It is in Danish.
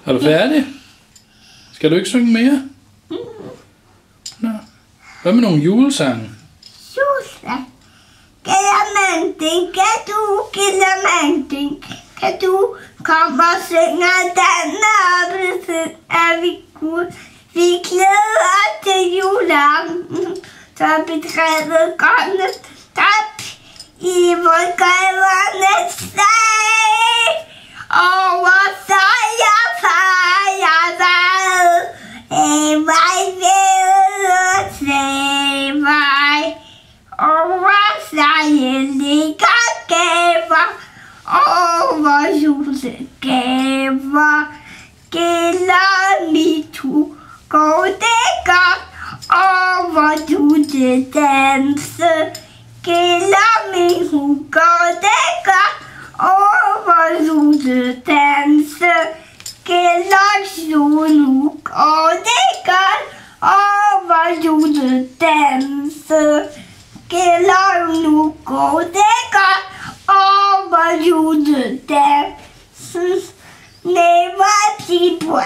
Er du færdig? Skal du ikke synge mere? Nå. Hvad med nogle julesange? Julesange? Gældermanding, kan du komme og synge den op, er vi gode. Vi glæder til juleaften, så bedrevet grønne drab i vores grævernes sag. Over sejr, vej ved slævej. Over sejr ligger gaver, over julegaver. Gælder mit hu, går det godt, over juledanse. Gælder mit hu, går det godt, over juledanse. Gælder nu, går det godt, over juledanse. Gælder nu, går det godt, over juledanse. Never people